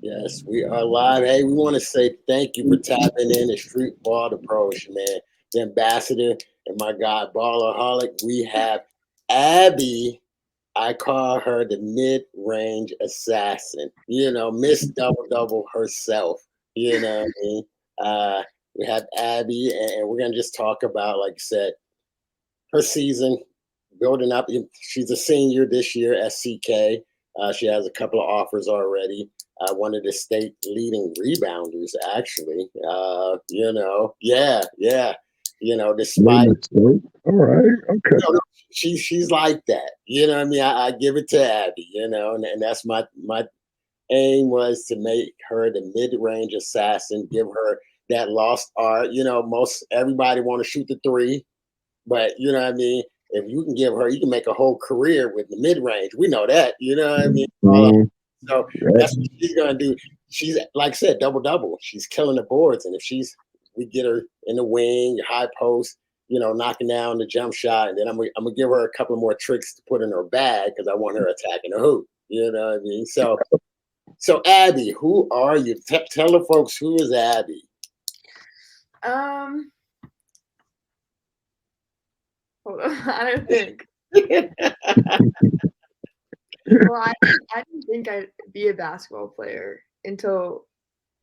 Yes, we are live. Hey, we want to say thank you for tapping in the Streetball approach, man. The ambassador and my God, Ballerholic. We have Abby. I call her the mid-range assassin. Miss Double Double herself. You know what I mean? We have Abby, and we're gonna just talk about, like I said, her season building up. She's a senior this year at CK. She has a couple of offers already. One of the state leading rebounders, actually. Yeah, yeah. Despite All right. Okay. she's like that. You know what I mean? I give it to Abby. And that's my aim was to make her the mid range assassin, give her that lost art. Most everybody want to shoot the three, but you know what I mean? If you can give her, you can make a whole career with the mid range. We know that. You know what I mean? So Yeah. that's what she's gonna do. She's like I said, double double. She's killing the boards, and if we get her in the wing, high post, knocking down the jump shot, and then I'm gonna give her a couple more tricks to put in her bag because I want her attacking the hoop. You know what I mean? So Abby, who are you? Tell the folks who is Abby. Um, Hold on, I don't think. Well, I didn't think I'd be a basketball player until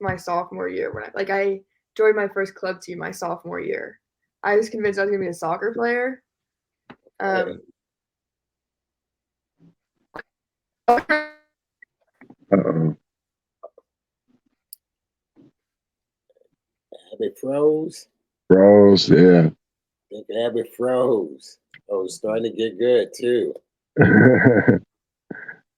my sophomore year when I joined my first club team my sophomore year. I was convinced I was gonna be a soccer player. Uh-oh. Abby froze. Bros, yeah. I think Abby froze. Oh, it's starting to get good too.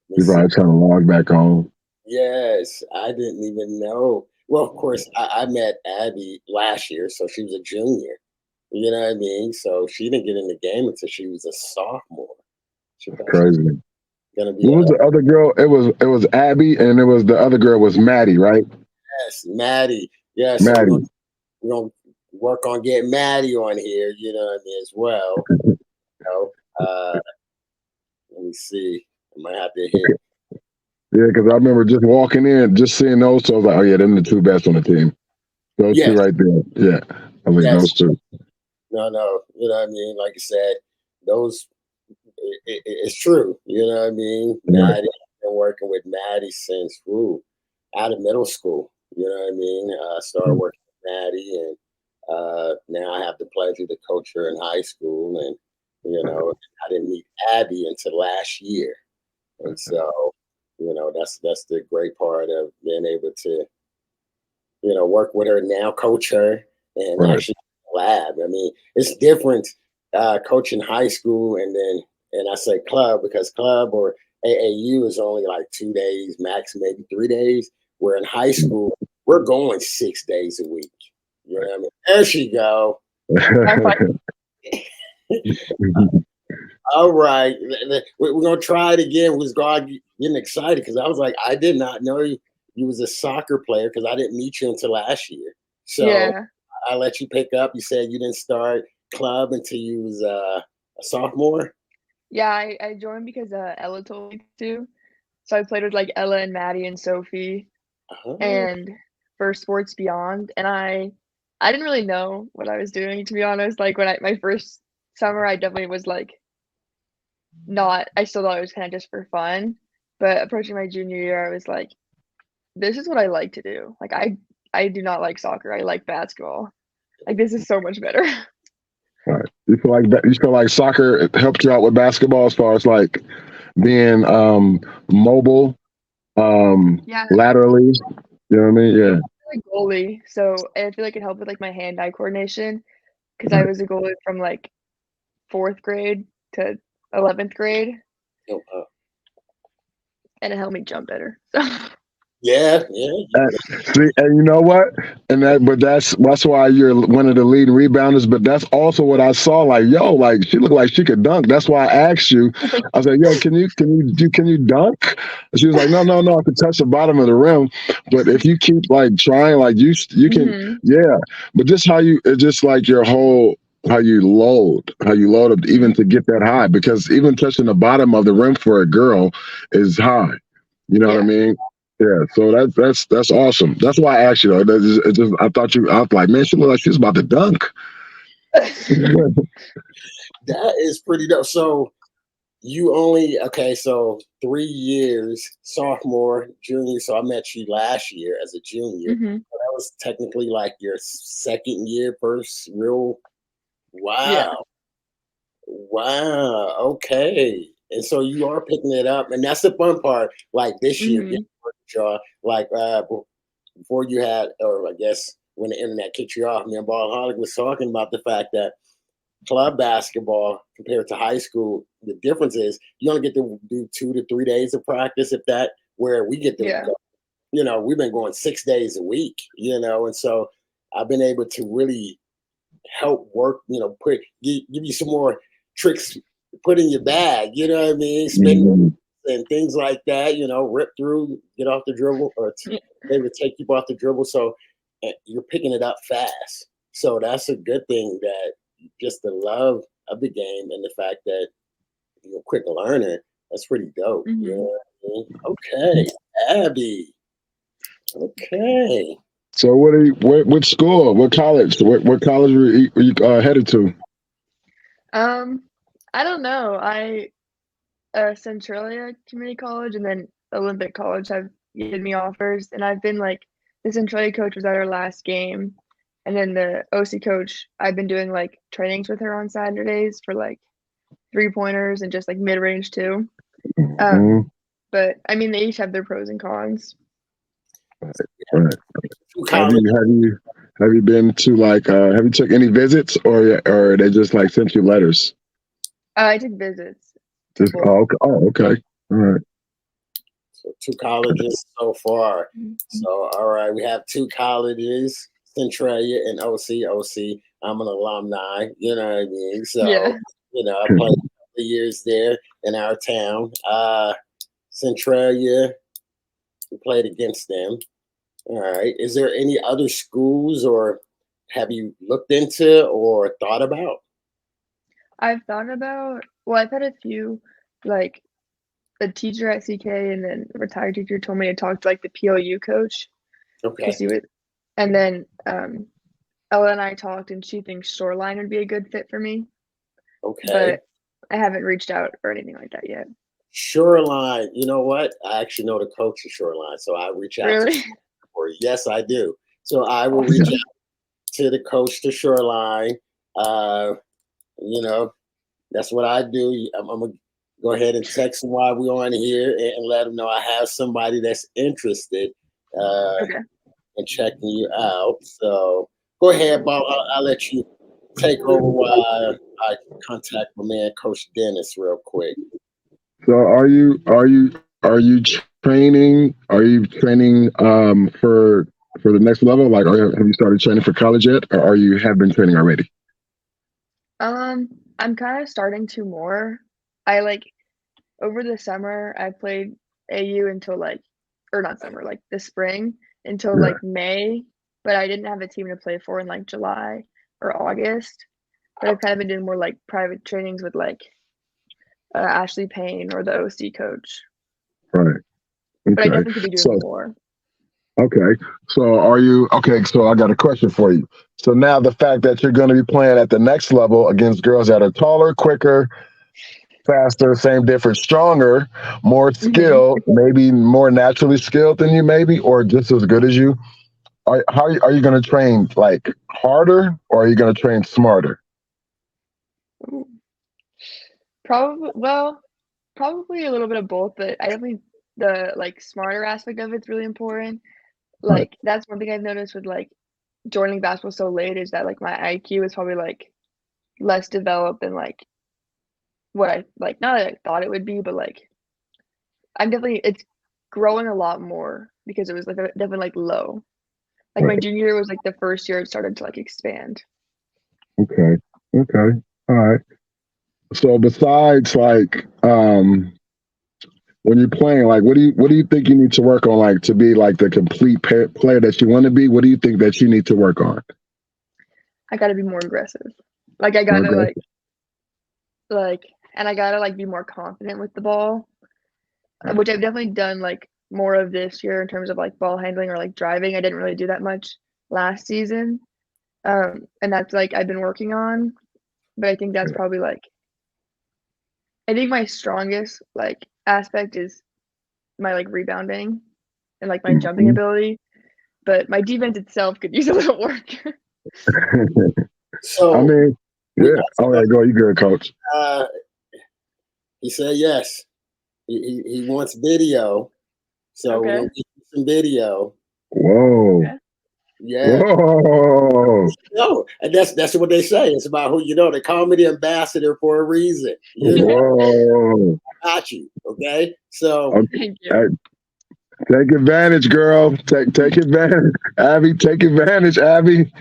You're probably trying to log back on. Yes, I didn't even know. Well, of course, I met Abby last year, so she was a junior. You know what I mean? So she didn't get in the game until she was a sophomore. She thought she was Crazy. gonna be What was the other girl? It was Abby, and it was the other girl was Maddie, right? yes, Maddie. Yeah, so Maddie. we're gonna work on getting Maddie on here. You know what I mean as well. Let me see. I might have to hit. Yeah, because I remember just walking in, just seeing those two. I was like, oh yeah, them the two best on the team. Those two Yes, right there. Yeah, I mean yes. those two. No. You know what I mean? Like I said, those it's true. You know what I mean? Right. Maddie, I've been working with Maddie since out of middle school. You know what I mean? I started working with Maddie, and now I have the pleasure to coach her in high school. And I didn't meet Abby until last year, and so that's the great part of being able to work with her now, coach her, and Right. actually lab. I mean, it's different coaching high school and I say club because club or AAU is only like 2 days, max maybe 3 days. Where in high school, we're going 6 days a week. You know what I mean? There she go. All right, we're gonna try it again. Was God getting excited because I was like, I did not know you was a soccer player because I didn't meet you until last year. So Yeah. I let you pick up. You said you didn't start club until you was a sophomore. Yeah, I joined because Ella told me to. So I played with like Ella and Maddie and Sophie Oh, and for Sports Beyond, and I didn't really know what I was doing, to be honest. Like when my first summer, I definitely was like not. I still thought it was kind of just for fun, but approaching my junior year, I was like, this is what I like to do. Like I do not like soccer. I like basketball. Like this is so much better. Right. You feel like soccer helped you out with basketball as far as like being mobile, Yeah, laterally. You know what I mean? Yeah. like goalie. So I feel like it helped with like my hand-eye coordination because I Right. was a goalie from like fourth grade to 11th grade, oh, and it helped me jump better. So yeah. See, and you know what? But that's why you're one of the leading rebounders. But that's also what I saw. Like, yo, like she looked like she could dunk. That's why I asked you. I said, yo, can you dunk? And she was like, no, I can touch the bottom of the rim. But if you keep like trying, like you can, hmm yeah. But just it's just like your whole. How you load up even to get that high, because even touching the bottom of the rim for a girl is high. You know what I yeah, mean? Yeah, so that's awesome. That's why I asked you. Though. I thought I was like, man, she looked like she's about to dunk. That is pretty dope. So you only so 3 years, sophomore, junior. So I met you last year as a junior. Hmm. So that was technically like your second year, first real. Yeah. Wow, wow, okay. And so you are picking it up, and that's the fun part. Like this year, Hmm. like before you had, or I guess when the internet kicked you off, me and Ballaholic was talking about the fact that club basketball compared to high school, the difference is you only get to do 2 to 3 days of practice, if that. Where we get to Yeah. go, we've been going 6 days a week, and so I've been able to really help work, give you some more tricks to put in your bag, you know what I mean? Spin Mhm. and things like that, rip through, get off the dribble, or Yeah. they would take you off the dribble. So you're picking it up fast. So that's a good thing, that just the love of the game and the fact that you're a quick learner. That's pretty dope. You know Hmm. what I mean? Okay, Abby. Okay. So what school? What college? What college were you headed to? I don't know. Centralia Community College and then Olympic College have given me offers, and I've been like the Centralia coach was at our last game, and then the OC coach I've been doing like trainings with her on Saturdays for like 3-pointers and just like mid range too. Um, Mhm. but I mean they each have their pros and cons. Right. Two Have college. you have you have you been to like have you took any visits or they just like sent you letters? I took visits to Just both. oh okay. All right. So two colleges so far. Mhm. So all right, we have two colleges, Centralia and OC. OC. I'm an alumni. You know what I mean? So Yeah. I played a couple of years there in our town. Centralia, we played against them. All right. Is there any other schools, or have you looked into or thought about? I've thought about I've had a few like the teacher at CK and then a retired teacher told me to talk to like the PLU coach to Okay. see what, and then Ella and I talked and she thinks Shoreline would be a good fit for me, Okay. but I haven't reached out or anything like that yet. Shoreline. You know what? I actually know the coach of Shoreline, so I reach out to. Really? Or yes, I do. So I will reach Awesome. out to the coach to Shoreline. Uh, you know, that's what I do. I'm gonna go ahead and text him while we're on here, and let him know I have somebody that's interested Okay. in checking you out. So go ahead, Bob. I'll let you take over while I contact my man, Coach Dennis, real quick. So are you training? Are you training for the next level? Like, have you started training for college yet, or are you have been training already? Um, I'm kind of starting to more. I like over the summer I played AU until like, or not summer, like the spring until Yeah, like May, but I didn't have a team to play for in like July or August. But I've kind of been doing more like private trainings with like Ashley Payne or the OC coach. right. But I Okay. definitely could be So doing more. okay. So are you okay? So I got a question for you. So now the fact that you're going to be playing at the next level against girls that are taller, quicker, faster, same difference, stronger, more Hmm. skilled, maybe more naturally skilled than you, maybe, or just as good as you. Are you going to train like harder, or are you going to train smarter? Probably, probably a little bit of both, but I definitely the like smarter aspect of it's really important. Right. Like that's one thing I've noticed with like joining basketball so late is that like my IQ is probably like less developed than like what I like not that I thought it would be, but like I'm definitely it's growing a lot more because it was like definitely like low. Like my Right. junior year was like the first year it started to like expand. Okay. Okay. All right. So besides like when you're playing, like what do you think you need to work on, like to be like the complete player that you want to be? What do you think that you need to work on? I gotta be more aggressive. Like I More gotta aggressive. like and I gotta like be more confident with the ball, which I've definitely done like more of this year in terms of like ball handling or like driving. I didn't really do that much last season. And that's like I've been working on, but I think that's probably like I think my strongest like aspect is my like rebounding and like my jumping ability, but my defense itself could use a little work. So I mean, yeah. Oh, yeah, go. You good, coach? He said yes. He wants video, so Okay. we'll get you some video. Whoa. Okay. Yeah. Whoa. No, and that's what they say. It's about who you know. They call me the ambassador for a reason. You know, Whoa. I got you. Okay, so Okay. Thank you. Hey, take advantage, girl. Take advantage, Abby. Take advantage, Abby.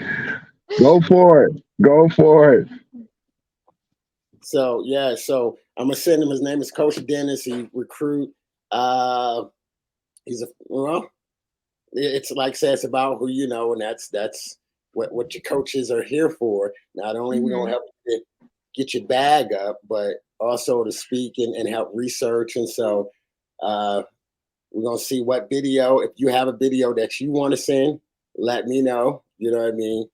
Go for it. Go for it. so yeah, so I'm gonna send him. His name is Coach Dennis. He recruit. He's a well. It's like I said, it's about who you know, and that's what your coaches are here for. Not only we gonna help you get your bag up, but also to speak and help research. And so we're gonna see what video. If you have a video that you want to send, let me know. You know what I mean?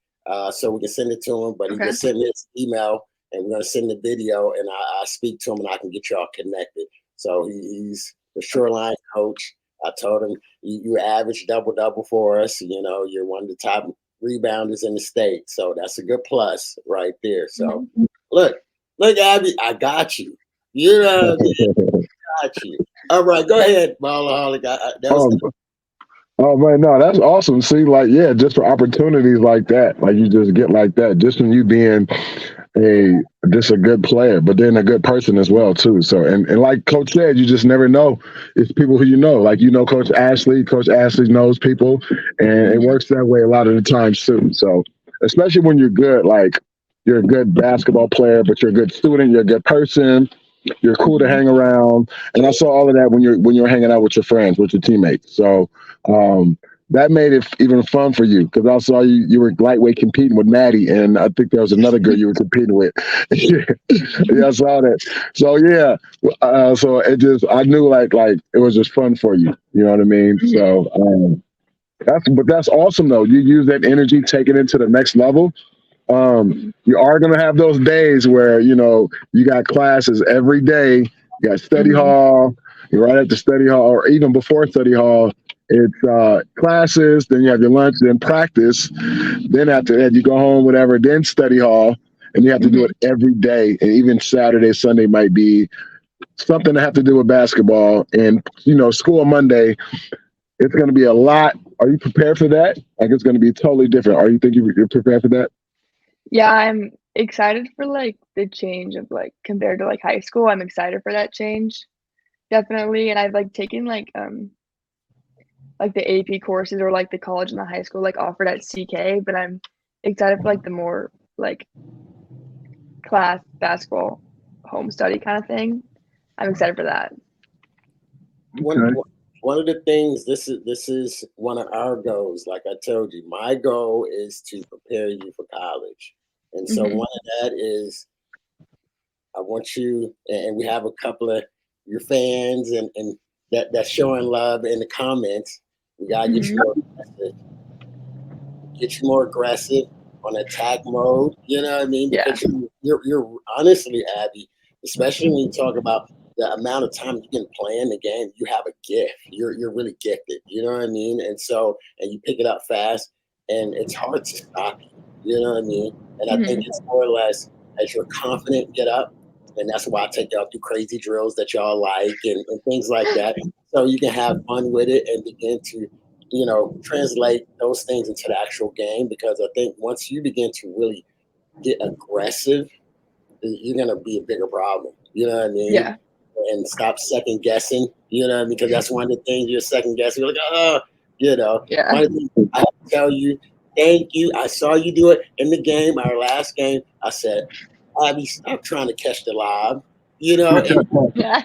So we can send it to him. But he Okay. just sent me his email, and we're gonna send the video, and I speak to him, and I can get y'all connected. So he's the Shoreline coach. I told him you average double for us. You know, you're one of the top rebounders in the state, so that's a good plus right there. So look, Abby, I got you. You know, I got you. All right, go ahead, Ballaholic. That was Oh man, no, that's awesome. See, like, yeah, just for opportunities like that, like you just get like that, just from you being just a good player, but then a good person as well too. So, and like Coach said, you just never know. It's people who you know, like Coach Ashley. Coach Ashley knows people, and it works that way a lot of the times too. So, especially when you're good, like you're a good basketball player, but you're a good student, you're a good person. You're cool to hang around, and I saw all of that when you're hanging out with your friends, with your teammates. So that made it even fun for you because I saw you were lightweight competing with Maddie, and I think there was another girl you were competing with. Yeah, I saw that. So yeah, so it just I knew like it was just fun for you. You know what I mean? So that's awesome though. You use that energy, take it into the next level. You are going to have those days where, you got classes every day. You got study hall. You're right at the study hall, or even before study hall, it's classes. Then you have your lunch, then practice. Then after that, you go home, whatever, then study hall. And you have to do it every day. And even Saturday, Sunday might be something to have to do with basketball. And, school on Monday, it's going to be a lot. Are you prepared for that? Like, it's going to be totally different. Are you think you're prepared for that? Yeah, I'm excited for like the change of like compared to like high school. I'm excited for that change, definitely. And I've like taken like the AP courses or like the college and the high school like offered at CK, but I'm excited for like the more like class basketball home study kind of thing. I'm excited for that. One of the things, this is one of our goals. Like I told you, my goal is to prepare you for college. And so one of that is I want you, and we have a couple of your fans and that's showing love in the comments. We gotta get you more aggressive. Get you more aggressive on attack mode. You know what I mean? Because you're honestly, Abby, especially when you talk about the amount of time you can play in the game, you have a gift. You're really gifted. You know what I mean? And so, and you pick it up fast, and it's hard to stop you. You know what I mean? And I think it's more or less as you're confident, get up, and that's why I take y'all through crazy drills that y'all like and things like that, so you can have fun with it and begin to, translate those things into the actual game. Because I think once you begin to really get aggressive, you're gonna be a bigger problem. You know what I mean? Yeah. And stop second guessing. You know what I mean? Because that's one of the things you're second guessing. You're like, Yeah. One of the things I have to tell you, thank you. I saw you do it in the game, our last game. I said, Abby, stop trying to catch the lob. And, Yeah,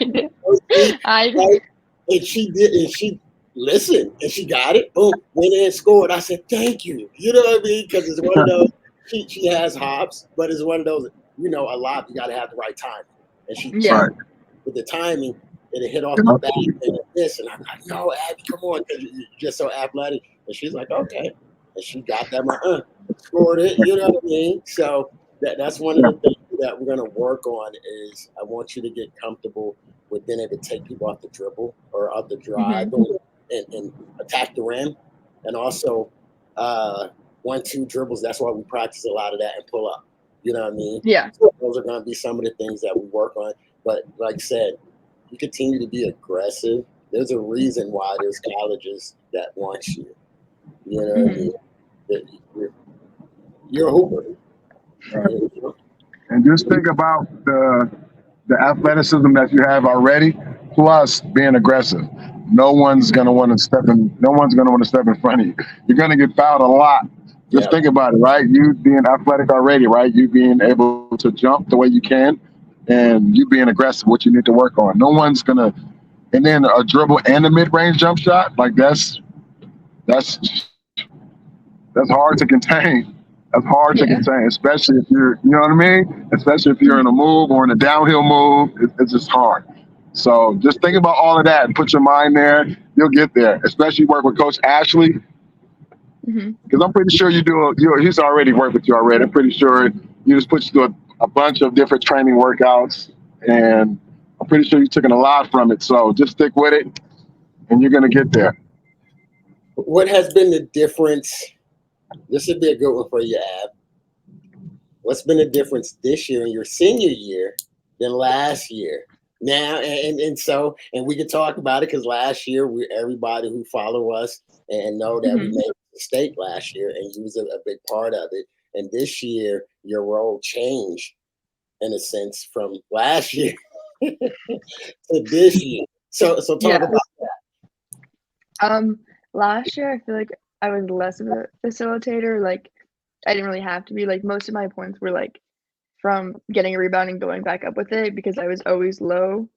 I did. and she did, and she listened, and she got it. Boom, went in and scored. I said, thank you. You know what I mean? Because it's one of those. She has hops, but it's one of those. A lob you got to have the right time. And she Yeah. with the timing, it hit off the back and it this. And I'm like, no, Abby, come on, because you're just so athletic. And she's like, okay. And she got that, scored it, you know what I mean? So that's one of the things that we're going to work on is I want you to get comfortable with being able to take people off the dribble or off the drive and attack the rim. And also 1-2 dribbles. That's why we practice a lot of that and pull up. You know what I mean? Yeah. So those are going to be some of the things that we work on. But like I said, you continue to be aggressive. There's a reason why there's colleges that want you. You know what I mean? You're a hooper. Right. And just think about the athleticism that you have already, plus being aggressive. No one's gonna want to step in. No one's gonna want to step in front of you. You're gonna get fouled a lot. Just think about it, right? You being athletic already, right? You being able to jump the way you can, and you being aggressive, what you need to work on. No one's gonna. And then a dribble and a mid-range jump shot, like that's hard to contain. That's hard to contain, especially if you're, you know what I mean? Especially if you're in a move or in a downhill move, it's just hard. So just think about all of that and put your mind there. You'll get there, especially work with Coach Ashley, because I'm pretty sure he's already worked with you already. I'm pretty sure you just put you through a bunch of different training workouts, and I'm pretty sure you're taking a lot from it. So just stick with it, and you're going to get there. What has been the difference? This would be a good one for you, Ab. What's been the difference this year in your senior year than last year? Now, and we can talk about it because last year, everybody who follow us and know that we made a mistake last year, and you was a big part of it. And this year, your role changed in a sense from last year to this year. So talk about that. Last year, I feel like I was less of a facilitator. Like, I didn't really have to be. Like, most of my points were like from getting a rebound and going back up with it because I was always low.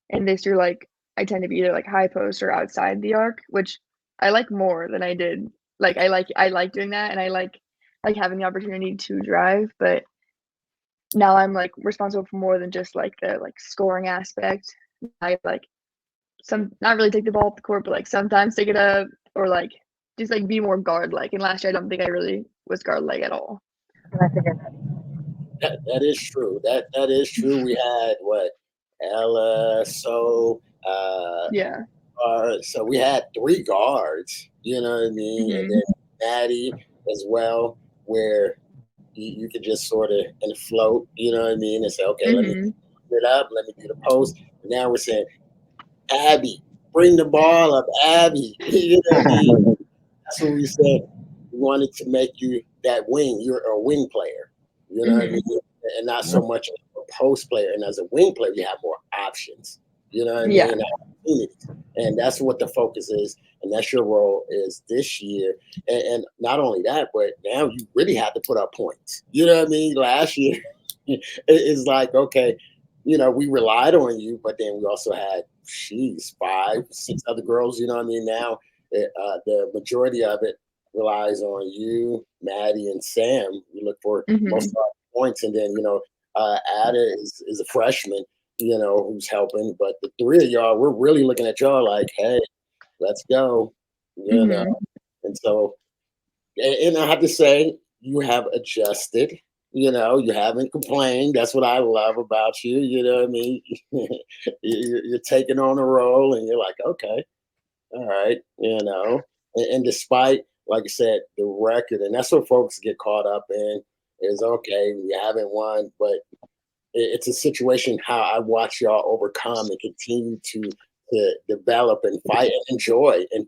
And this year, like, I tend to be either like high post or outside the arc, which I like more than I did. Like, I like doing that, and I like having the opportunity to drive. But now I'm like responsible for more than just like the like scoring aspect. I like not really take the ball up the court, but like sometimes take it up or like just like be more guard like. And last year I don't think I really was guard like at all. That is true. That is true. We had Ella, so we had 3 guards, you know what I mean? And then Maddie as well, where you could just sort of and float, you know what I mean? And say, okay, let me put it up, let me do the post. And now we're saying, Abby, bring the ball up, Abby. You know what I mean? That's what we said. We wanted to make you that wing. You're a wing player. You know what I mean? And not so much a post player. And as a wing player, you have more options. You know what I mean? And that's what the focus is. And that's your role is this year. And not only that, but now you really have to put up points. You know what I mean? Last year, it's like, okay, you know, we relied on you, but then we also had, 5, 6 other girls. You know what I mean? Now, the majority of it relies on you, Maddie, and Sam. We look for most of our points. And then, you know, Ada is a freshman, you know, who's helping. But the 3 of y'all, we're really looking at y'all like, hey, let's go. You know? And so, and I have to say, you have adjusted. You know, you haven't complained. That's what I love about you. You know what I mean? You're taking on a role and you're like, okay, all right, you know. And despite, like I said, the record, and that's what folks get caught up in is, okay, we haven't won, but it's a situation how I watch y'all overcome and continue to develop and fight and enjoy and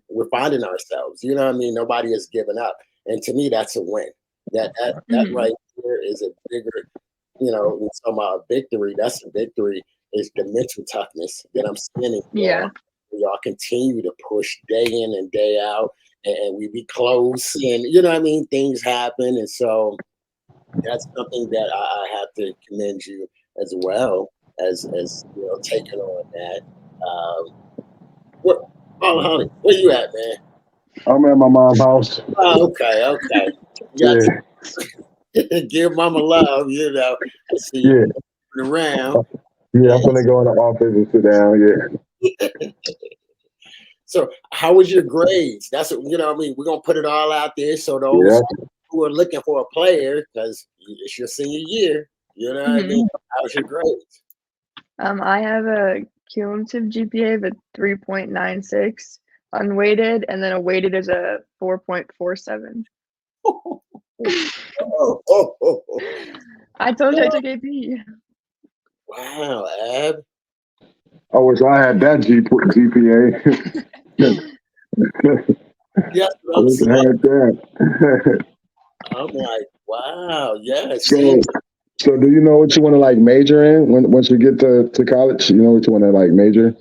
we're finding ourselves. You know what I mean? Nobody has given up. And to me, that's a win. That right there is a bigger, you know, when talking about victory, that's a victory, is the mental toughness that I'm seeing. Y'all continue to push day in and day out, and we be close, and you know what I mean, things happen. And so that's something that I have to commend you as well as you know, taking on that. Honey, where you at, man? I'm at my mom's house. Oh, okay. You got give mama love, you know. I see you around. Yeah, I'm gonna go in the office and sit down. Yeah. So how was your grades? That's what, I mean, we're gonna put it all out there so those Yeah. who are looking for a player, because it's your senior year, you know what I mean? How's your grades? I have a cumulative GPA of a 3.96, unweighted, and then a weighted is a 4.47. I told you I took AP. Wow, Ab. I wish I had that GPA. Yes, I I'm wish I saying. had that. I'm like, wow, yes. So, so do you know what you want to like major in once you get to college? You know what you want to like major?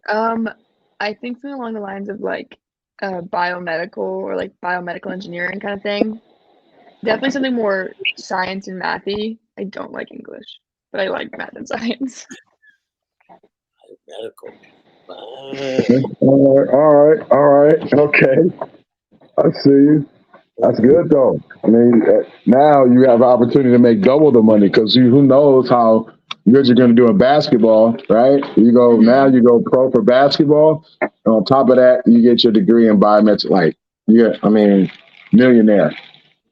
I think something along the lines of like biomedical or like biomedical engineering kind of thing. Definitely something more science and mathy. I don't like English, but I like math and science. Medical. Wow. All right. Okay, I see you. That's good though. I mean, now you have an opportunity to make double the money because who knows how good you're going to do in basketball, right? You go now, you go pro for basketball, and on top of that, you get your degree in biometric. Like, yeah, I mean, millionaire.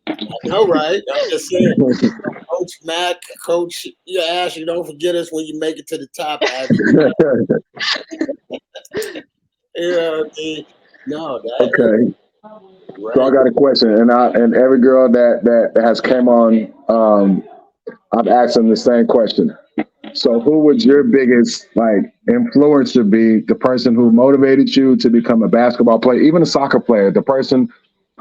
I know, right? I'm just saying. Coach Mac, Coach, Ash, you don't forget us when you make it to the top, Abby. You know what I mean? No, that is Okay, so I great. got a question, and every girl that has came on, I've asked them the same question. So, who would your biggest like influencer be? The person who motivated you to become a basketball player, even a soccer player, the person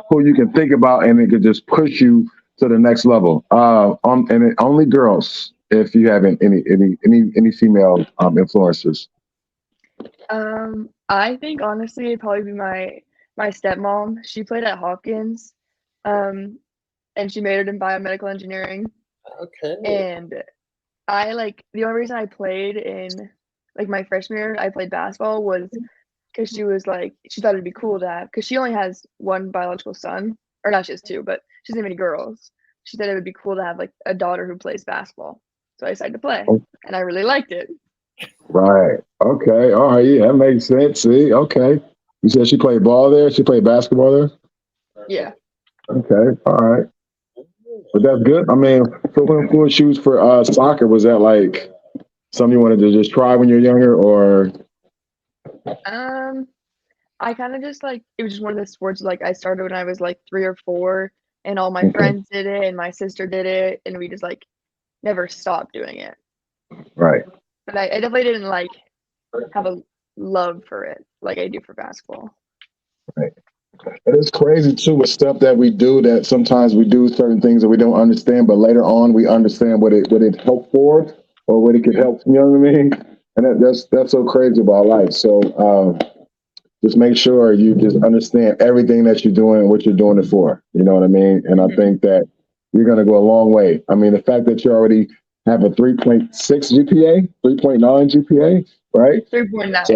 who you can think about and it could just push you to the next level. And only girls, if you have any female influencers. I think honestly it'd probably be my stepmom. She played at Hopkins, um, and she majored in biomedical engineering. Okay. And I like the only reason I played in like my freshman year, I played basketball was because she was like she thought it'd be cool to have because she only has one biological son, or not she has two, but she doesn't have any girls. She said it would be cool to have like a daughter who plays basketball. So I decided to play, and I really liked it. Right. Okay. All right. Yeah, that makes sense. See. Okay. You said she played ball there. She played basketball there. Yeah. Okay. All right. But that's good. I mean, so when full shoes for soccer, was that like something you wanted to just try when you're younger, or Um, I kind of just like it was just one of the sports like I started when I was like 3 or 4, and all my okay, friends did it, and my sister did it, and we just like never stopped doing it. right? But I definitely didn't like have a love for it like I do for basketball. Right. And it's crazy too with stuff that we do that sometimes we do certain things that we don't understand, but later on we understand what it helped for or what it could Mhm. help. You know what I mean? And that's so crazy about life. So just make sure you just understand everything that you're doing and what you're doing it for. You know what I mean? And I Mhm. think that you're going to go a long way. I mean, the fact that you already have a 3.6 GPA, 3.9 GPA, right? So 3.9. that's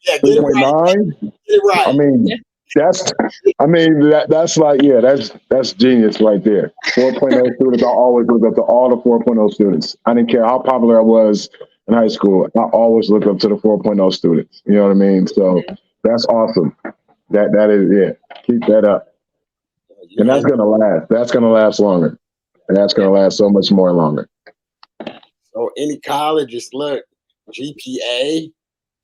Yeah, get it right. 3.9. Get it I right. mean, Yeah. that's, that's like, yeah, that's genius right there. 4.0 students, I always look up to all the 4.0 students. I didn't care how popular I was in high school. I always look up to the 4.0 students. You know what I mean? So Mhm. that's awesome. That is it. Keep that up. You And that's handle. gonna last. That's gonna last longer. And that's Yeah. gonna last so much more longer. So any colleges, look, GPA.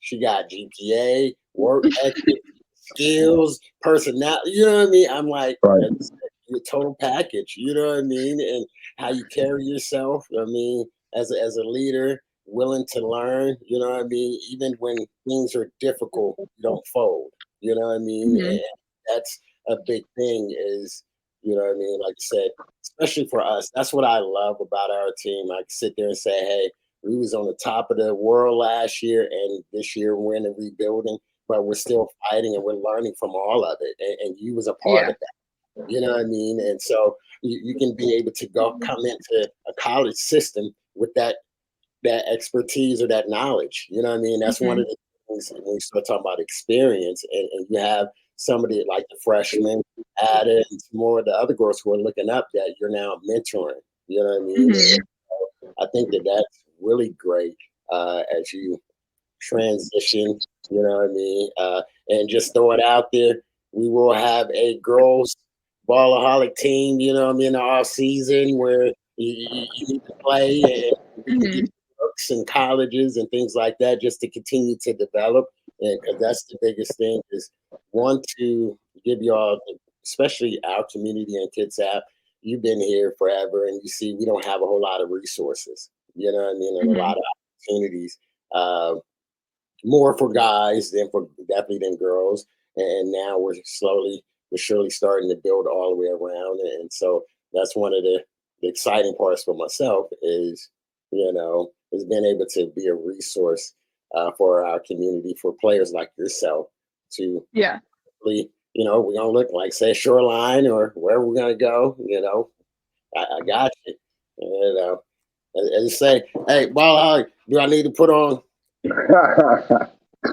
She got GPA, work ethic, skills, personality. You know what I mean? I'm like, Right. that's your total package. You know what I mean? And how you carry yourself. I mean, as a leader, willing to learn. You know what I mean? Even when things are difficult, you don't fold. You know what I mean? And Mhm. that's a big thing. Is you know what I mean? Like I said, especially for us, that's what I love about our team. I can sit there and say, hey, we was on the top of the world last year, and this year we're in a rebuilding, but we're still fighting and we're learning from all of it. And you was a part Yeah. of that. You know what I mean? And so you can be able to go come into a college system with that expertise or that knowledge. You know what I mean? That's one Mhm. of the things when we start talking about experience, and you have somebody like the freshmen, Ada, and some more of the other girls who are looking up that you're now mentoring. You know what I mean? Mhm. I think that that's really great as you transition. You know what I mean? And just throw it out there, we will have a girls ballaholic team, you know what I mean, in the off season where you need to play and we can get books in colleges and things like that just to continue to develop. And because that's the biggest thing is want to give y'all, especially our community and Kids app, you've been here forever and you see we don't have a whole lot of resources, you know what I mean, and a lot of opportunities. More for guys than for definitely than girls. And now we're surely starting to build all the way around. And so that's one of the exciting parts for myself is, is being able to be a resource for our community, for players like yourself to really, we're going to look like, say, Shoreline or wherever we're going to go, I got you. And say, hey, well, do I need to put on?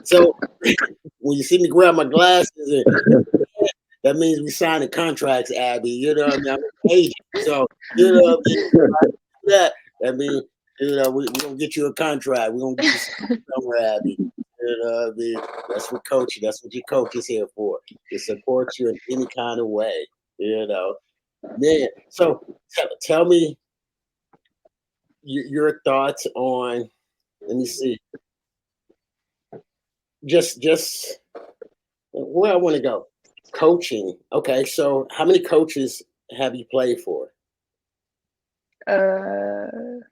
So when you see me grab my glasses, that means we signing contracts, Abby. You know what I mean? I'm an agent. So, you know what I mean? That means, we're going to get you a contract. We're going to get you somewhere, Abby. You know what I mean? That's what your coach is here for, to support you in any kind of way, Man, so tell me your thoughts on, let me see. Just where I want to go. Coaching. Okay, so how many coaches have you played for? 5.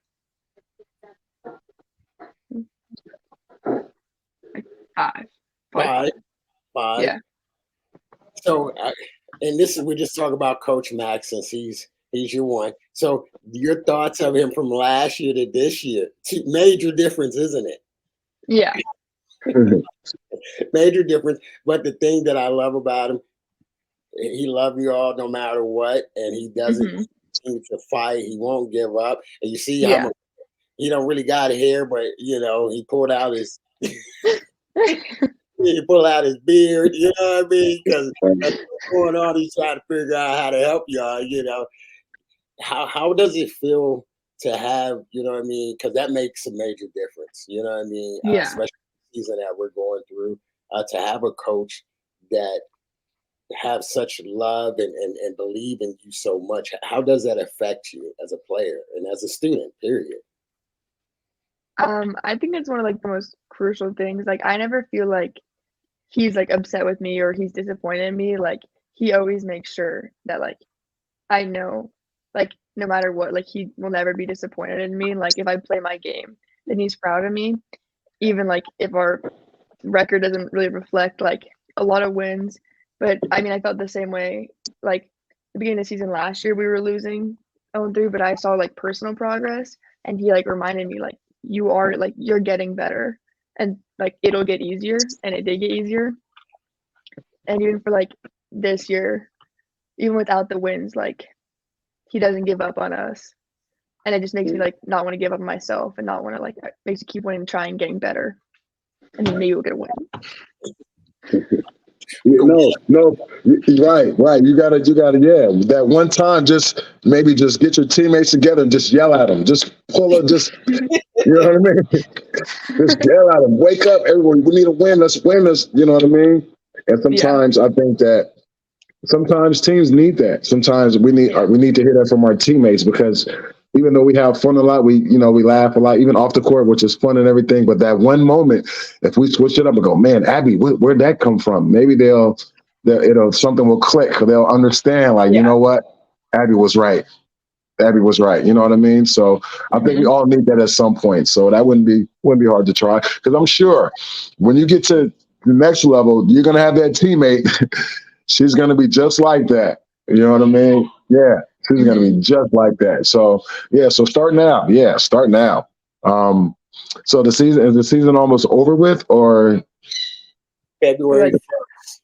Yeah. So, and we're just talking about Coach Max since he's your one. So, your thoughts of him from last year to this year? Major difference, isn't it? Yeah. Major difference. But the thing that I love about him, he loves you all no matter what, and he doesn't seem to fight. He won't give up. And you see how much he don't really got hair, but he pulled out his he pulled out his beard. You know what I mean? Because what's going on, he's trying to figure out how to help y'all. How does it feel to have, what I mean? Because that makes a major difference. You know what I mean? Especially the season that we're going through, to have a coach that have such love and believe in you so much. How does that affect you as a player and as a student, period? I think it's one of the most crucial things. I never feel like he's upset with me or he's disappointed in me. He always makes sure that I know, no matter what, he will never be disappointed in me. If I play my game, then he's proud of me. Even if our record doesn't really reflect a lot of wins. But I mean, I felt the same way. The beginning of the season last year, we were losing 0-3, but I saw personal progress, and he reminded me you are you're getting better, and it'll get easier, and it did get easier. And even for this year, even without the wins, he doesn't give up on us, and it just makes me not want to give up on myself and not want to makes you keep wanting to try and getting better, and then maybe we'll get a win. No, right. You gotta, that one time, just get your teammates together and just yell at them. Just pull up, you know what I mean? Just yell at them. Wake up, everyone. We need a win. Let's win this. You know what I mean? And sometimes I think that sometimes teams need that. Sometimes we need to hear that from our teammates, because even though we have fun a lot, we laugh a lot, even off the court, which is fun and everything. But that one moment, if we switch it up and go, man, Abby, where'd that come from? Maybe something will click. They'll understand, you know what? Abby was right. You know what I mean? So I think we all need that at some point. So that wouldn't be hard to try, because I'm sure when you get to the next level, you're gonna have that teammate. She's gonna be just like that. You know what I mean? Yeah. She's going to be just like that. So, so start now. Yeah, start now. So is the season almost over with, or? February 1st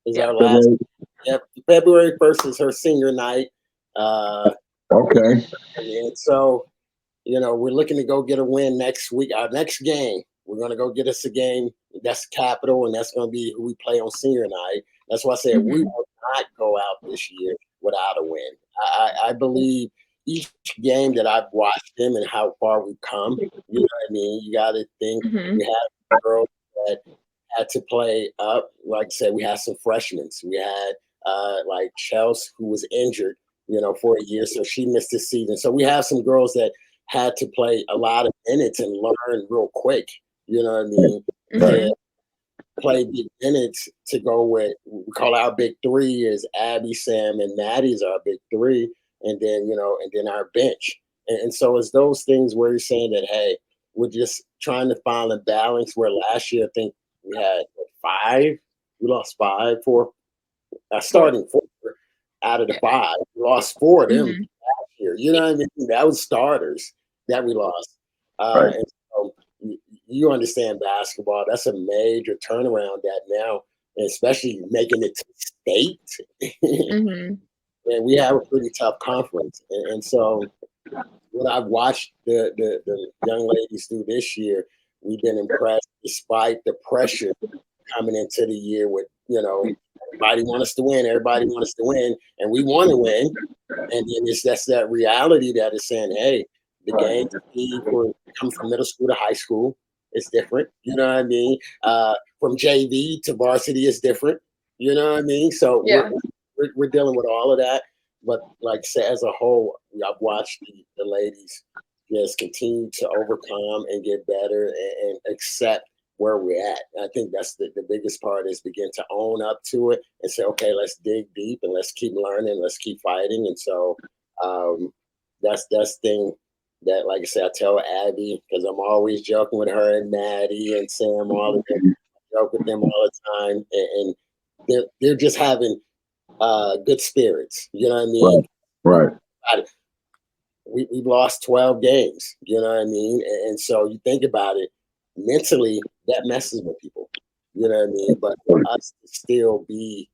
is our last. Yep, February 1st is her senior night. Okay. And so, we're looking to go get a win next week. Our next game, we're going to go get us a game. That's Capital, and that's going to be who we play on senior night. That's why I said we will not go out this year without a win. I believe each game that I've watched them and how far we've come, you know what I mean? You got to think we have girls that had to play up. Like I said, we had some freshmen. We had like Chelsea, who was injured, for a year, so she missed the season. So we have some girls that had to play a lot of minutes and learn real quick. You know what I mean? To play big minutes to go with. We call our big three is Abby, Sam, and Maddie's our big three, and then and then our bench. And so it's those things where you're saying that, hey, we're just trying to find a balance. Where last year I think we had 5. We lost 5, 4. Starting 4 out of the 5. We lost 4 of them last year. You know what I mean? That was starters that we lost. Right. And so you understand basketball. That's a major turnaround that now, and especially making it to state. And we have a pretty tough conference. And so what I've watched the young ladies do this year, we've been impressed despite the pressure coming into the year with, everybody wants us to win, everybody wants us to win, and we want to win. And then that's that reality that is saying, hey, the game comes from middle school to high school. It's different. You know what I mean? From JV to varsity is different. You know what I mean? So we're dealing with all of that. But like I said, as a whole, I've watched the ladies just continue to overcome and get better and accept where we're at. And I think that's the biggest part is begin to own up to it and say, okay, let's dig deep and let's keep learning, let's keep fighting. And so that's the thing that, like I said, I tell Abby, because I'm always joking with her and Maddie and Sam, all of them. I joke with them all the time. And they're just having good spirits. You know what I mean? Right. We've lost 12 games. You know what I mean? And so you think about it, mentally, that messes with people. You know what I mean? But for us to still be,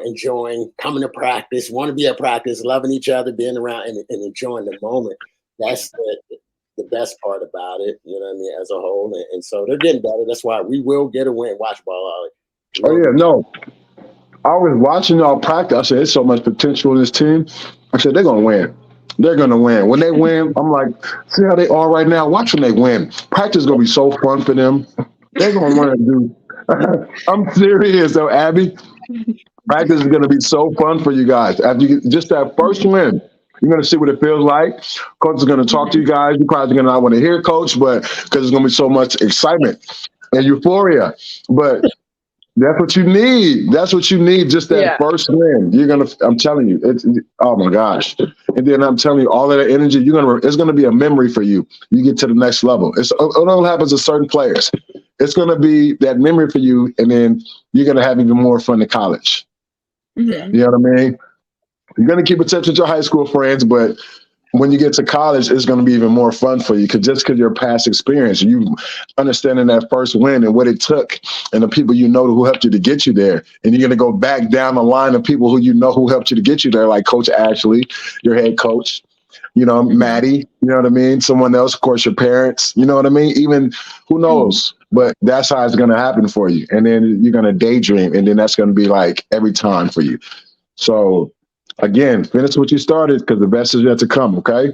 enjoying coming to practice, want to be at practice, loving each other, being around and enjoying the moment, that's the best part about it, you know what I mean, as a whole. And so they're getting better. That's why we will get a win. Watch ball, Ollie. Oh, yeah, no. I was watching y'all practice. I said, there's so much potential in this team. I said, they're going to win. They're going to win. When they win, I'm like, see how they are right now? Watch when they win. Practice is going to be so fun for them. They're going to want to do. I'm serious, though, Abby. Practice is going to be so fun for you guys. After you get just that first win, you're going to see what it feels like. Coach is going to talk to you guys. You probably going to not want to hear Coach, but because there's going to be so much excitement and euphoria. But that's what you need. That's what you need. Just that first win. I'm telling you, oh my gosh. And then I'm telling you, all of that energy, it's going to be a memory for you. You get to the next level. It only happens to certain players. It's going to be that memory for you. And then you're going to have even more fun in college. You know what I mean? You're going to keep in touch with your high school friends, but when you get to college, it's going to be even more fun for you because your past experience, you understanding that first win and what it took and the people who helped you to get you there. And you're going to go back down the line of people who helped you to get you there, like Coach Ashley, your head coach, Maddie, you know what I mean? Someone else, of course, your parents, you know what I mean? Even who knows? But that's how it's going to happen for you. And then you're going to daydream, and then that's going to be like every time for you. So, again, finish what you started because the best is yet to come, okay?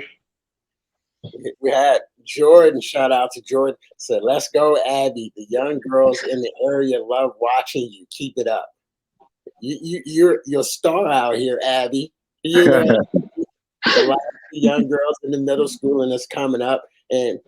We had Jordan, shout out to Jordan, said, let's go, Abby. The young girls in the area love watching you. Keep it up. You're a star out here, Abby. A lot of young girls in the middle school and it's coming up, and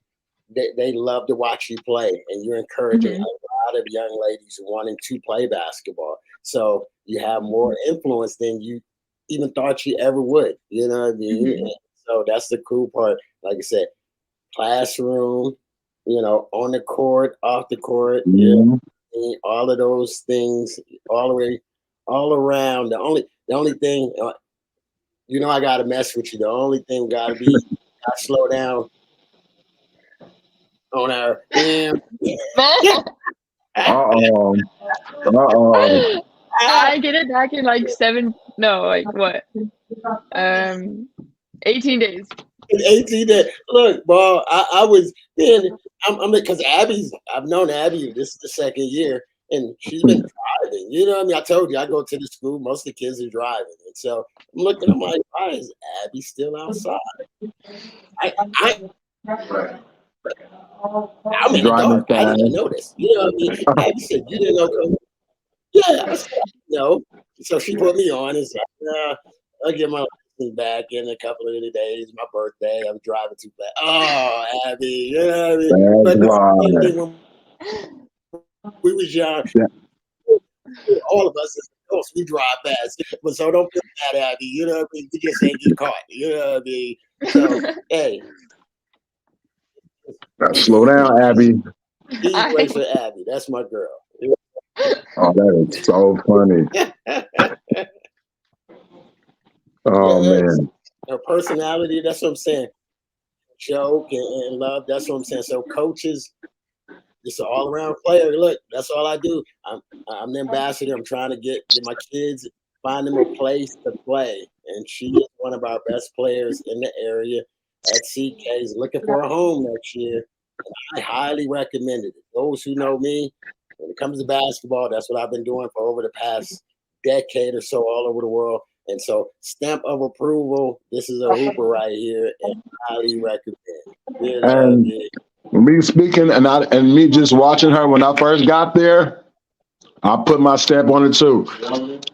they love to watch you play, and you're encouraging a lot of young ladies wanting to play basketball. So you have more influence than you even thought you ever would. You know what I mean? So that's the cool part. Like I said, classroom, on the court, off the court, all of those things, all around. The only thing, I gotta mess with you. The only thing gotta be gotta slow down on our I get it back in like 18 days. 18 days. Look, bro, I was then. I'm because I've known Abby. This is the second year, and she's been driving. You know what I mean? I told you I go to the school. Most of the kids are driving, and so I'm looking. I'm like, why is Abby still outside? I'm in the Driving dark. I fast. didn't know this. You know what I mean? Abby said, you didn't know, Coach? Yeah, I said, no. So she put me on and said, nah, I'll get my license back in a couple of days. My birthday. I'm driving too fast. Oh, Abby, you know what I mean? That's But why. when we was young, Yeah. all of us as adults, we drive fast. But so don't feel bad, Abby. You know what I mean? You just ain't get caught. You know what I mean? So, hey. Slow down, Abby. Speed Racer Abby. That's my girl. Oh, that is so funny. Oh, Yes. man. Her personality, that's what I'm saying. Joke and love, that's what I'm saying. So coaches, just an all-around player. Look, that's all I do. I'm the ambassador. I'm trying to get my kids, find them a place to play. And she is one of our best players in the area at CK's, looking for a home next year. And I highly recommend it. Those who know me, when it comes to basketball, that's what I've been doing for over the past decade or so all over the world. And so, stamp of approval. This is a hooper right here, and highly recommend. You know what I And mean? me speaking and me just watching her when I first got there, I put my stamp on it too.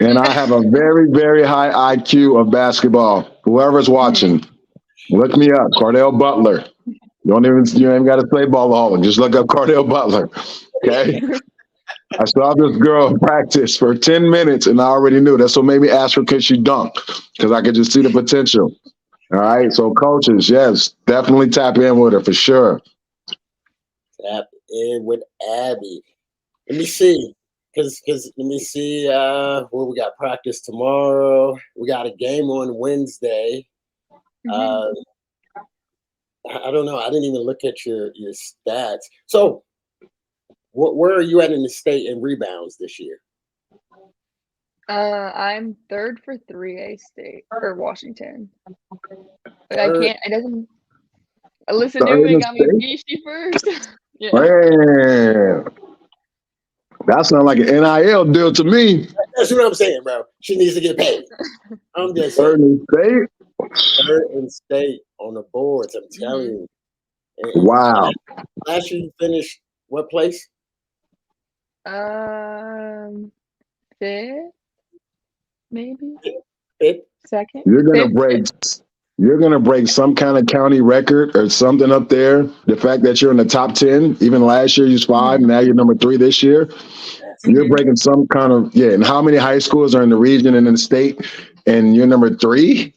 And I have a very, very high IQ of basketball. Whoever's watching, look me up, Cordell Butler. You ain't even got to play ballaholic. Just look up Cordell Butler. Okay. I saw this girl practice for 10 minutes and I already knew. That's what made me ask her, could she dunk? Because I could just see the potential. All right. So coaches, yes, definitely tap in with her for sure. Tap in with Abby. Let me see. Because let me see. Well, we got practice tomorrow. We got a game on Wednesday. I don't know. I didn't even look at your stats. So, where are you at in the state in rebounds this year? I'm third for 3A state for Washington. But Third. it doesn't. Alyssa Newman got me Beastie first. Yeah. Man, that sounds like an NIL deal to me. That's what I'm saying, bro. She needs to get paid. I'm just Third saying. in state. Third in state on the boards. I'm telling you. And Wow. last year you finished what place? Fifth, maybe Fifth. second. You're gonna Fifth. break. You're gonna break some kind of county record or something up there. The fact that you're in the top 10, even last year you was 5, now you're number 3 this year. You're breaking some kind of And how many high schools are in the region and in the state, and you're number 3?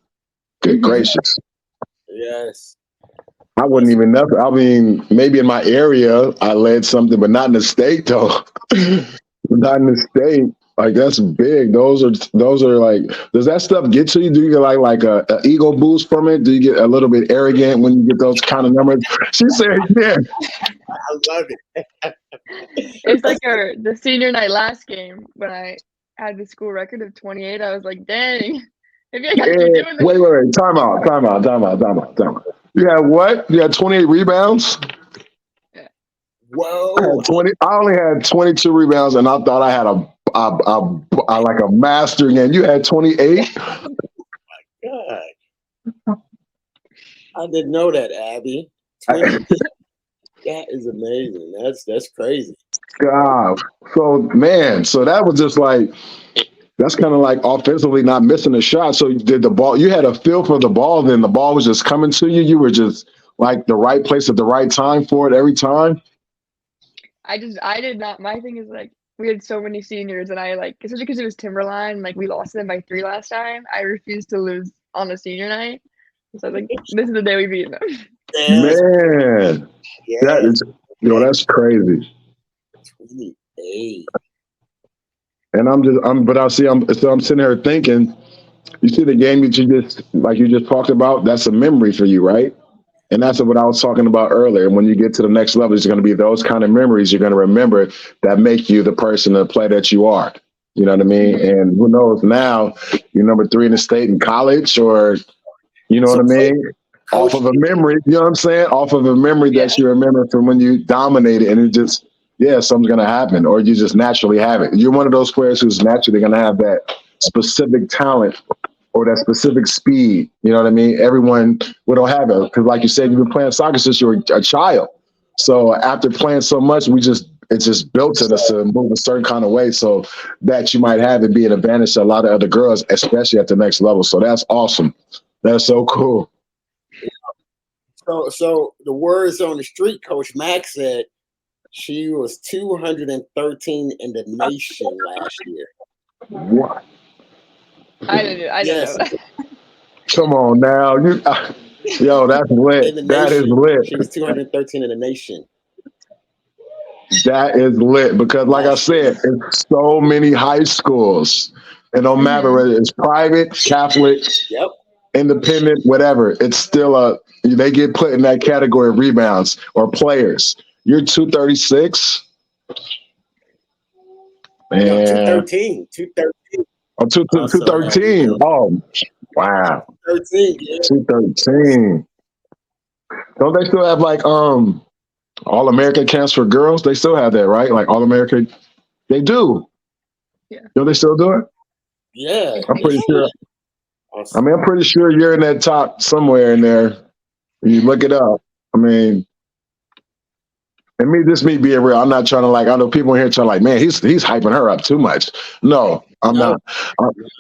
Good gracious. Yes. I wouldn't even know. I mean, maybe in my area I led something, but not in the state though. Not in the state. Like that's big. Those are like. Does that stuff get to you? Do you get like a ego boost from it? Do you get a little bit arrogant when you get those kind of numbers? She said, "Yeah." I love it. It's like the senior night last game when I had the school record of 28. I was like, dang, maybe I gotta keep doing this. Wait. Time out. You had what? You had 28 rebounds? Whoa. I only had 22 rebounds, and I thought I had a like a master game. You had 28. Oh my God. I didn't know that, Abby. 28. That is amazing. That's crazy. God. So that was just like. That's kind of like offensively not missing a shot. So did the ball, you had a feel for the ball, then the ball was just coming to you. You were just like the right place at the right time for it every time. I did not. My thing is like, we had so many seniors and I especially because it was Timberline, like we lost them by 3 last time. I refused to lose on a senior night. So I was like, this is the day we beat them. Yes. Man, Yes. that is, that's crazy. 28. And I'm sitting here thinking, you see the game that you just talked about, that's a memory for you, right? And that's what I was talking about earlier. And when you get to the next level, it's going to be those kind of memories you're going to remember that make you the person, the player that you are. You know what I mean? And who knows now, you're number 3 in the state in college, or you know what I mean? Off of a memory, you know what I'm saying? Off of a memory that you remember from when you dominated, and it just, something's going to happen, or you just naturally have it. You're one of those players who's naturally going to have that specific talent or that specific speed. You know what I mean? Everyone don't have it because, like you said, you've been playing soccer since you were a child. So after playing so much, it's just built in us to move a certain kind of way, so that you might have it be an advantage to a lot of other girls, especially at the next level. So that's awesome. That's so cool. So the words on the street, Coach Max said she was 213 in the nation last year. What? I didn't know Yes, that. Come on now, yo, that's lit. in the That is nation. lit. She was 213 in the nation That is lit because, like I last year. said, it's so many high schools. It don't matter Mhm. whether it's private, Catholic, Yep. independent, whatever. It's still they get put in that category of rebounds or players. You're 236, No, man. 213. 213. Oh, Also had 213. rebounds. Oh, wow. 13. Yeah. 213. Don't they still have like All American camps for girls? They still have that, right? Like All American. They do. Yeah. Don't they still do it? Yeah. I'm pretty sure. Awesome. I'm pretty sure you're in that top somewhere in there. When you look it up. I mean, and me being real, I'm not trying to like. I know people in here trying to like, man, he's hyping her up too much. No, I'm No.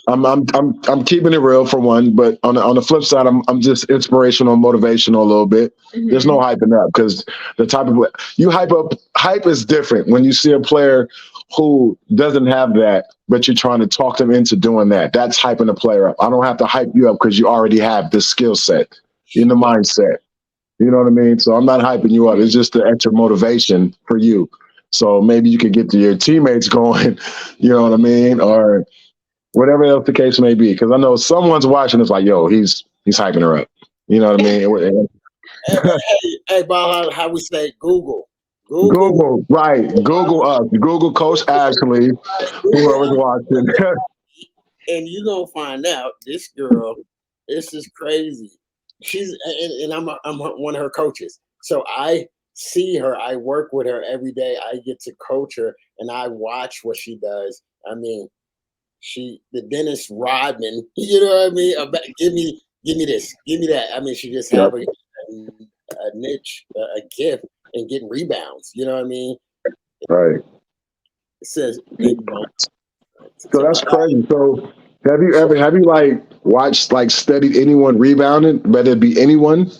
not. I'm keeping it real for one, but on the flip side, I'm just inspirational, motivational a little bit. There's no hyping up because the type of you hype is different when you see a player who doesn't have that, but you're trying to talk them into doing that. That's hyping a player up. I don't have to hype you up because you already have the skill set, in the mindset. You know what I mean? So I'm not hyping you up. It's just the extra motivation for you. So maybe you could get your teammates going, you know what I mean? Or whatever else the case may be. Because I know someone's watching, it's like, yo, he's hyping her up. You know what I mean? Hey, Bob, how we say Google? Google, right. Google us. Google Coach Ashley, whoever's watching. And you're gonna find out this girl. This is crazy. She's and I'm one of her coaches. So I see her. I work with her every day. I get to coach her, and I watch what she does. I mean, the Dennis Rodman. You know what I mean? Give me this. Give me that. I mean, she just have Yep. a niche, a gift, and getting rebounds. You know what I mean? Right. It says big ball. So that's crazy. So have you like watched, like studied anyone rebounding, whether it be anyone?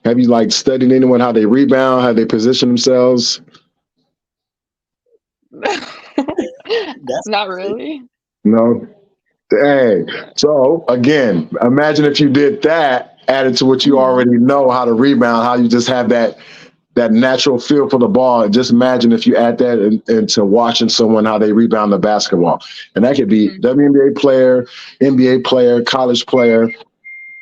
Have you like studied anyone, how they rebound, how they position themselves? That's Not really. No. Hey. So again, imagine if you did that added to what you already know how to rebound, how you just have that natural feel for the ball. And just imagine if you add that into watching someone how they rebound the basketball. And that could be WNBA player, NBA player, college player.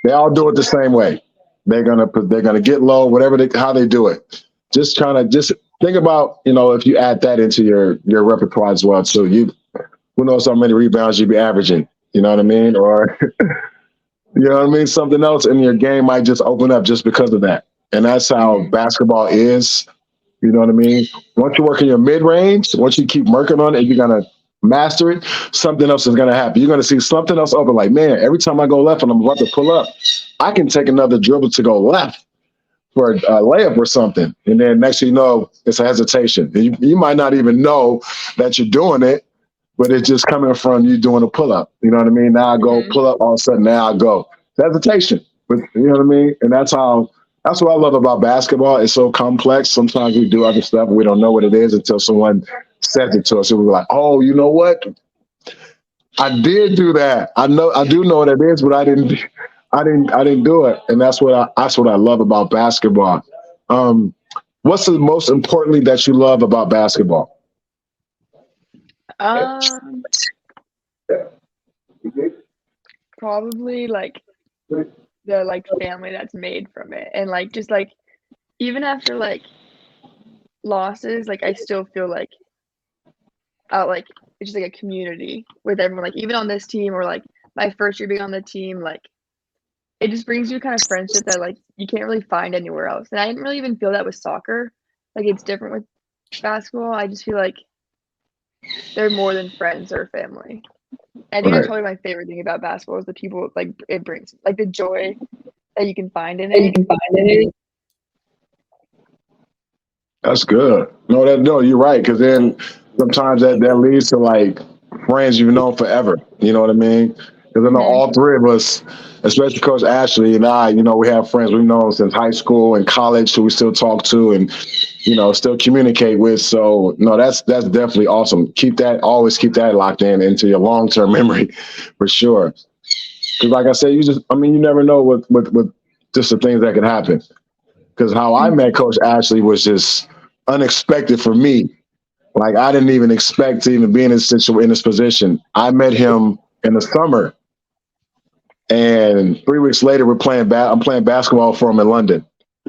They all do it the same way. They're gonna get low, how they do it. Just think about, if you add that into your repertoire as well. So who knows how many rebounds you'd be averaging. You know what I mean? Or you know what I mean? Something else in your game might just open up just because of that. And that's how basketball is. You know what I mean? Once you work in your mid range, once you keep working on it, you're gonna master it. Something else is gonna happen. You're gonna see something else open. Like, man, every time I go left and I'm about to pull up, I can take another dribble to go left for a layup or something. And then next thing you know, it's a hesitation. And you might not even know that you're doing it, but it's just coming from you doing a pull up. You know what I mean? Now I go pull up, all of a sudden now I go. It's hesitation. But you know what I mean? And that's what I love about basketball. It's so complex. Sometimes we do other stuff and we don't know what it is until someone says it to us. And we're like, oh, you know what? I did do that. I do know what it is, but I didn't do it. And that's what I love about basketball. What's the most importantly that you love about basketball? Probably like the like family that's made from it, and like just like even after like losses, like I still feel like like it's just like a community with everyone. Like even on this team, or like my first year being on the team, like it just brings you a kind of friendship that like you can't really find anywhere else. And I didn't really even feel that with soccer. Like it's different with basketball. I just feel like they're more than friends or family. I think that's probably my favorite thing about basketball is the people like it brings, like the joy that you can find in it. That's good. No, you're right. Because then sometimes that leads to like friends you've known forever. You know what I mean? Because I know Mhm. all three of us, especially Coach Ashley and I, we have friends we've known since high school and college who we still talk to and still communicate with. So no, that's definitely awesome. Always keep that locked into your long term memory, for sure. Because like I said, you never know with just the things that can happen. Because how I met Mhm. Coach Ashley was just unexpected for me. Like I didn't even expect to even be in this position. I met him in the summer, and 3 weeks later, I'm playing basketball for him in London.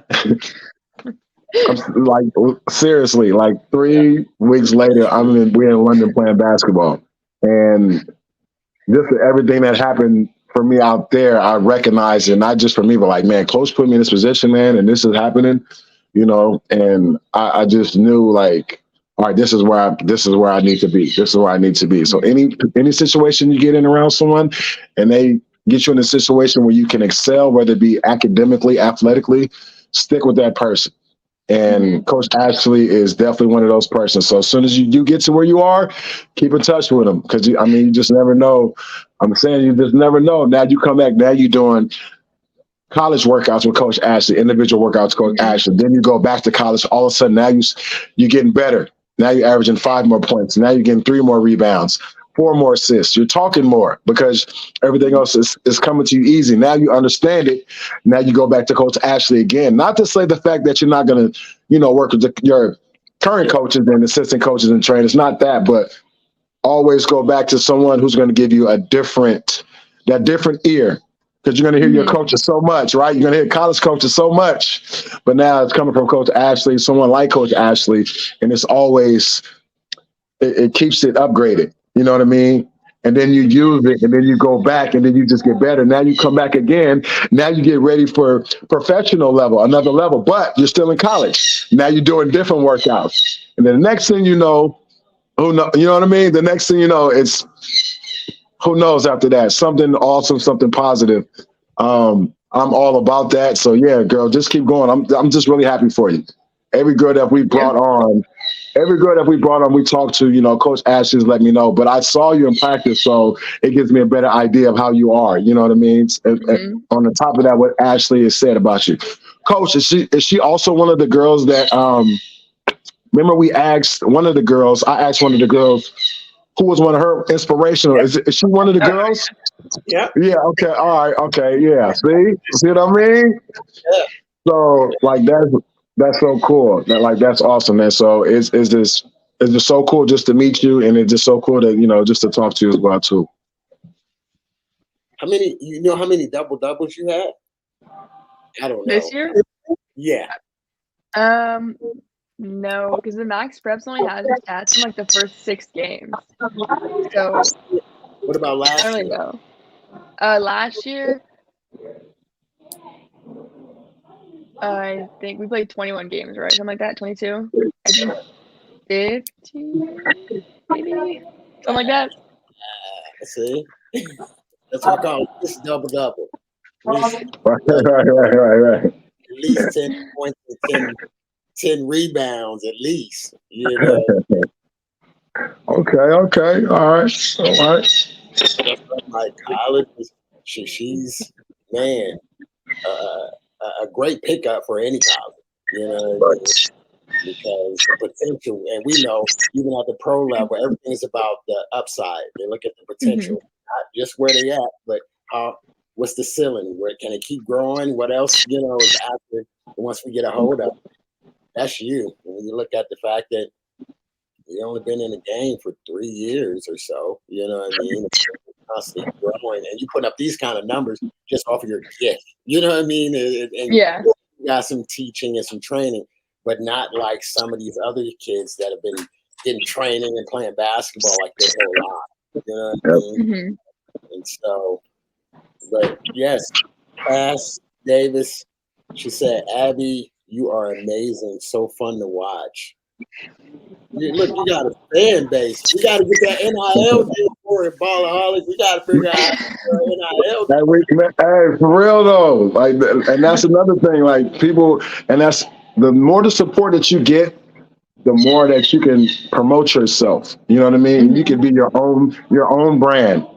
I'm like seriously, like 3 weeks later, we're in London playing basketball, and just everything that happened for me out there, I recognized it, not just for me, but like, man, coach put me in this position, man, and this is happening, and I just knew like, all right, this is where I need to be. This is where I need to be. So Mhm. any situation you get in around someone and they get you in a situation where you can excel, whether it be academically, athletically, stick with that person. And Mhm. Coach Ashley is definitely one of those persons. So as soon as you get to where you are, keep in touch with him because you just never know. I'm saying you just never know. Now you come back. Now you're doing college workouts with Coach Ashley, individual workouts with Coach Mhm. Ashley. Then you go back to college. All of a sudden, now you're getting better. Now you're averaging 5 more points. Now you're getting 3 more rebounds, 4 more assists. You're talking more because everything else is coming to you easy. Now you understand it. Now you go back to Coach Ashley again. Not to say the fact that you're not going to, work with your current coaches and assistant coaches and trainers. Not that, but always go back to someone who's going to give you that different ear because you're going to hear your Mhm. coaches so much, right? You're going to hear college coaches so much, but now it's coming from Coach Ashley, someone like Coach Ashley, and it's always it keeps it upgraded. You know what I mean? And then you use it, and then you go back, and then you just get better. Now you come back again. Now you get ready for professional level, another level, but you're still in college. Now you're doing different workouts, and then the next thing you know, who know, you know what I mean? The next thing you know, it's who knows after that? Something awesome, something positive. I'm all about that. So yeah, girl, just keep going. I'm just really happy for you. Every girl that we Yeah. brought on, we talked to, Coach Ashley's let me know. But I saw you in practice, so it gives me a better idea of how you are. You know what I mean? And Mhm. on the top of that, what Ashley has said about you. Coach, is she also one of the girls that remember we asked one of the girls, I asked one of the girls who was one of her inspirational. Is she one of the girls? Yeah. Yeah, okay, all right, okay, yeah. See what I mean? Yeah. So like that's so cool. That's awesome, man. So it's just so cool just to meet you and it's just so cool to, just to talk to you as well too. How many double doubles you had? I don't This know. year? Yeah. Um, no, because the max preps only has the stats from like the first 6 games. So What about I don't last really year? know. Last year, I think we played 21 games, right? Something like that, 22. I think 15, maybe something like that. See, that's what I call this double double. At least Right, uh, right. at least 10 points and 10 rebounds at least. You know, Okay, all right. that's what like college. She's man, a great pickup for any college. You know what I mean? Because the potential, and we know even at the pro level, everything is about the upside. They look at the Hmm. potential, not just where they at, but how what's the ceiling? Where can it keep growing? What else, is after once we get a hold of it? That's you. And when you look at the fact that you only been in the game for 3 years or so, you know what I mean? Constantly growing, and you put up these kind of numbers just off of your gift. You know what I mean? And Yeah. you got some teaching and some training, but not like some of these other kids that have been getting training and playing basketball like their whole life. You know what I Yep. mean? Hmm. And so, but yes, Cass Davis, she said, Abby, you are amazing, so fun to watch. Look, you got a fan base. We got to get that NIL deal for it, Ballaholic. We got to figure out how to get NIL That deal. week, man, hey, for real though, and that's another thing. Like people, and that's the more the support that you get. the more that you can promote yourself. You know what I mean? You can be your own brand.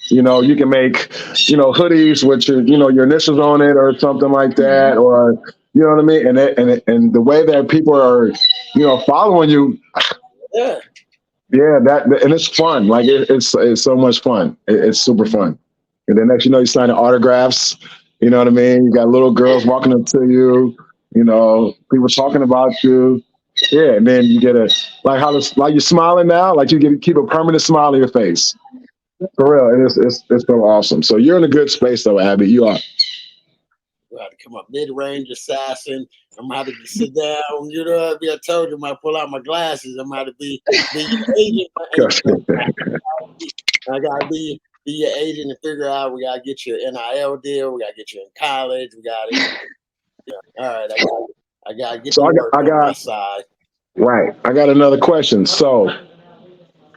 You can make, hoodies with your initials on it or something like that, or you know what I mean. And the way that people are, following you, Yeah. yeah, and it's fun. Like it's so much fun. It's super fun. And then next, you're signing autographs. You know what I mean? You got little girls walking up to you. People talking about you. Yeah, and then you get like like you're smiling now. Like you keep a permanent smile on your face. For real, and it's so awesome. So you're in a good space, though, Abby. You are. I had to come up mid-range assassin. I'm gonna have to sit down. You know, I told you, I pull out my glasses. I'm gonna have to be your agent. I gotta be your agent and figure out. We gotta get your NIL deal. We gotta get you in college. We gotta. All right, I gotta get So to work I on my got side. right. I got another question. So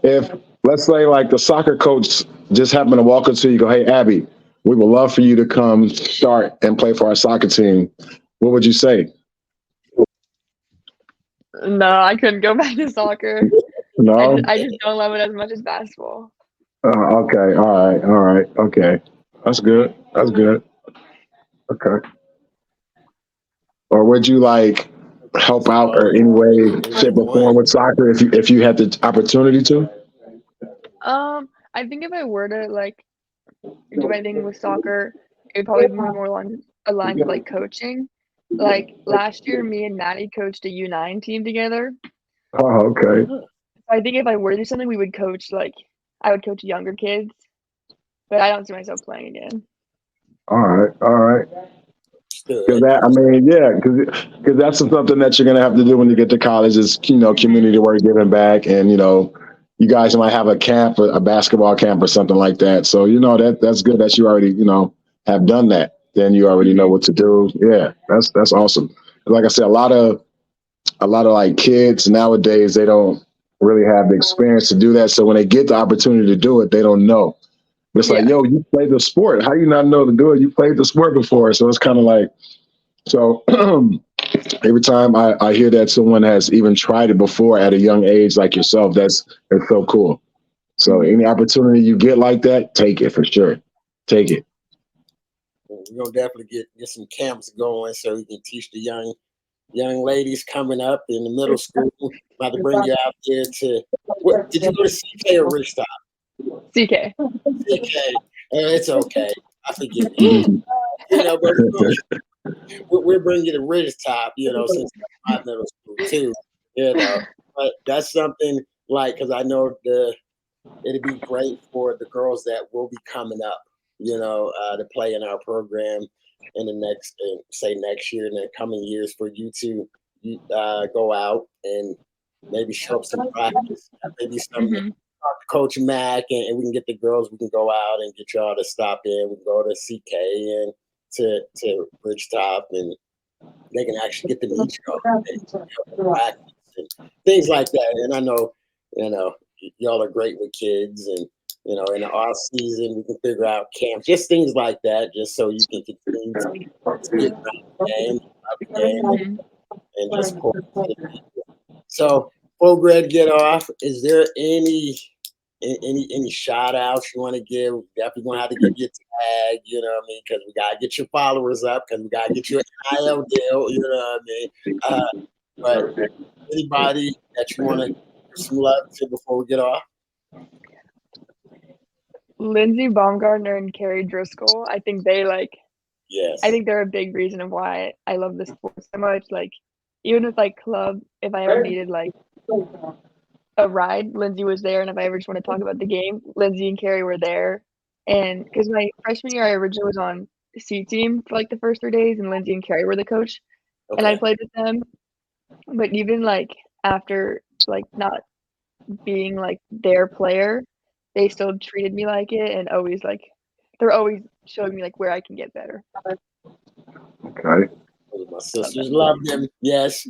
if let's say like the soccer coach just happened to walk into you, go, "Hey, Abby, we would love for you to come start and play for our soccer team," what would you say? No, I couldn't go back to soccer. No. I just don't love it as much as basketball. Okay. All right. Okay. That's good. That's good. Okay. Or would you like help out or any way, shape, or form with soccer if you had the opportunity to? I think if I were to like do anything with soccer, it would probably be more aligned with like coaching. Like last year, me and Maddie coached a U9 team together. Oh, okay. I think if I were to do something, we would coach I would coach younger kids, but I don't see myself playing again. All right. All right. Because Good. that, I mean, yeah, because that's something that you're gonna have to do when you get to college is community work, giving back, and you guys might have a camp, a basketball camp or something like that. So that's good that you already have done that. Then you already know what to do. Yeah, that's awesome. Like I said, a lot of like kids nowadays, they don't really have the experience to do that. So when they get the opportunity to do it, they don't know. But it's like, Yeah. yo, you played the sport. How you not know to do it? You played the sport before. So it's kind of like, so every time I hear that someone has even tried it before at a young age like yourself, that's so cool. So any opportunity you get like that, take it for sure. Take it. We're gonna definitely get some camps going so we can teach the young ladies coming up in the middle school. I'm about to bring you out there to what did you go to CK or Rich Top? CK. CK. It's okay. I forgive you. But we're bringing the Rich Top, since my middle school too. But that's something like because I know it'd be great for the girls that will be coming up, to play in our program in the next year, in the coming years, for you to go out and maybe show up some practice, maybe some Coach Mac, and we can get the girls. We can go out and get y'all to stop in. We can go to CK and to Ridgetop, and they can actually get to meet y'all and practice and things like that. And I know, y'all are great with kids, and in the off season we can figure out camps, just things like that, just so you can continue to get around the game, and just pull. So, before Greg get off, is there any shout outs you want to give? Definitely gonna have to give you a tag, you know what I mean? Because we gotta get your followers up, because we gotta get you an NIL deal, you know what I mean? But anybody that you want to give some love to before we get off? Lindsey Baumgartner and Carrie Driscoll. I think Yes. I think they're a big reason of why I love the sport so much. Like, even with club, if I ever needed a ride, Lindsey was there, and if I ever just want to talk about the game, Lindsey and Carrie were there. And because my freshman year, I originally was on C team for the first 3 days, and Lindsey and Carrie were the coach, and I played with them. But even after not being their player, they still treated me like it, and always they're always showing me where I can get better. Okay. My sisters love them. Yes,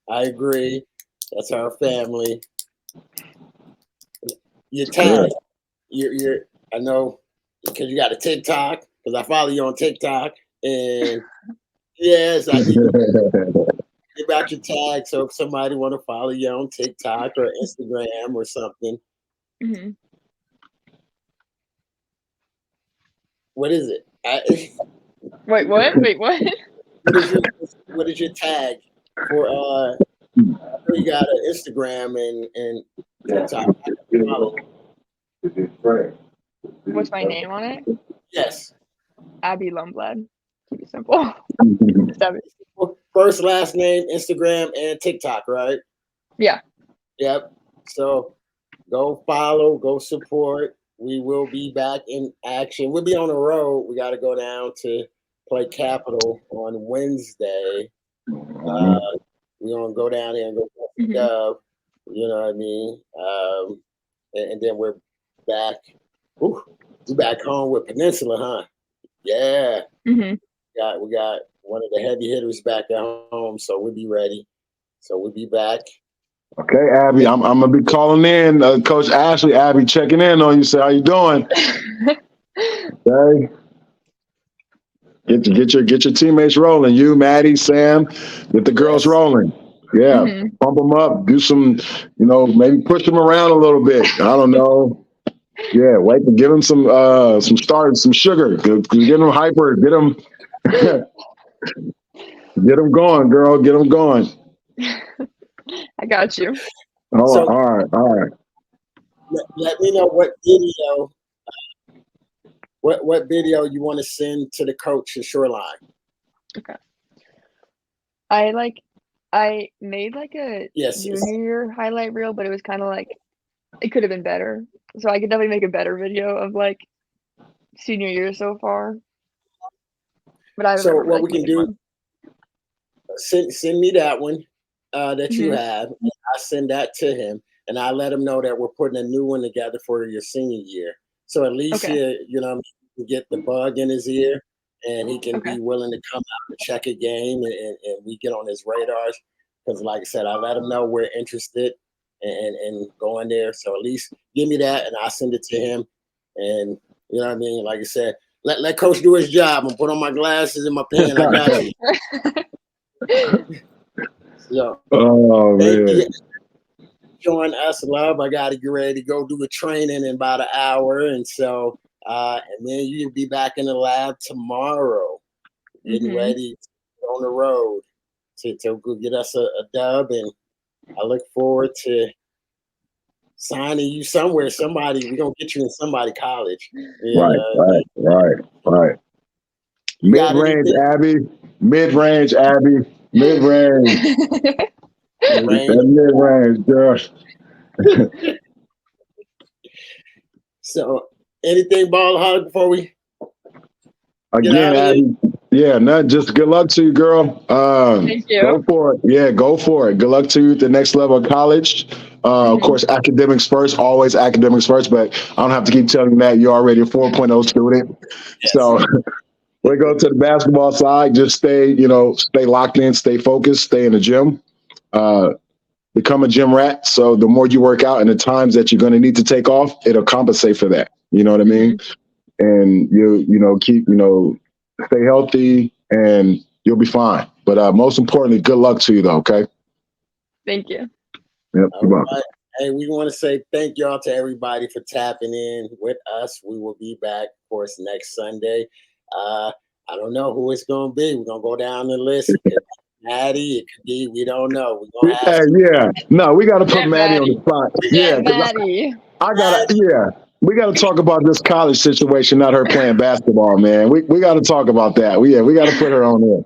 I agree. That's our family. You're talented. You're. I know because you got a TikTok. Because I follow you on TikTok, and yes, I think give out your tag. So if somebody want to follow you on TikTok or Instagram or something, Mhm. what is it? Wait, what? Wait, what? What is your tag for? I know you got an Instagram and TikTok. What's my name on it? Yes. Abby Lundblad. Keep it simple. Just Abby. First, last name, Instagram, and TikTok, right? Yeah. Yep. So go follow, go support. We will be back in action. We'll be on the road. We got to go down to play Capital on Wednesday. We're gonna go down there and go Mhm. dub. You know what I mean? And then we're back. We're back home with Peninsula, huh? Yeah. Mhm. We got one of the heavy hitters back at home, so we'll be ready. So we'll be back. Okay, Abby, I'm gonna be calling in. Coach Ashley, Abby, checking in on you. Say, how you doing? Okay. Get your teammates rolling. You, Maddie, Sam, get the girls Yes. rolling. Yeah, Mhm. pump them up. Do some, maybe push them around a little bit. I don't know. Yeah, wait, give them some starch, some sugar. Get them hyper. Get them, get them going, girl. Get them going. I got you. All So right. let me know what video you want to send to the coach in Shoreline. Okay. I made like a Yes. junior year highlight reel, but it was kind of like it could have been better. So I could definitely make a better video of like senior year so far. But I So remember what like we can making do, one. send me that one that you Mhm. have. And I send that to him, and I let him know that we're putting a new one together for your senior year. So at least Okay. he can get the bug in his ear, and he can Okay. be willing to come out and check a game, and we get on his radars. Because like I said, I let him know we're interested and going there. So at least give me that, and I'll send it to him. And you know what I mean. Like I said, let Coach do his job. I'm put on my glasses and my pen. I got you. So Oh thank man. you for showing us love. I got to get ready to go do a training in about an hour, and so and then you'll be back in the lab tomorrow, getting Mhm. ready on the road to go get us a dub, and I look forward to signing you somewhere. We're gonna get you in somebody college. You know, Right. you Mid got range, anything? Abby. Mid range, Abby. Mid range. Range. Mid range, girl. So anything ball hard before we get Again, out of here? Abby. Yeah, not just good luck to you, girl. Thank you. Go for it. Yeah, go for it. Good luck to you at the next level of college. Of Mhm. course, academics first, always academics first, but I don't have to keep telling you that. You're already a 4.0 student. Yes. So we go to the basketball side. Just stay locked in, stay focused, stay in the gym. Uh, Become a gym rat. So the more you work out and the times that you're going to need to take off, it'll compensate for that. You know what I mean? Mhm. And keep, stay healthy and you'll be fine. But most importantly, good luck to you though. Okay. Thank you. Yep. All You're welcome. right. Hey, we want to say thank y'all to everybody for tapping in with us. We will be back, of course, next Sunday. I don't know who it's going to be. We're going to go down the list. It could be Maddie. It could be, we don't know. We're going to have some. Yeah. No, we got to put Get Maddie on the Maddie. spot. Yeah. Get Because Maddie. I got to, yeah. We got to talk about this college situation, not her playing basketball, man. We got to talk about that. We got to put her on there.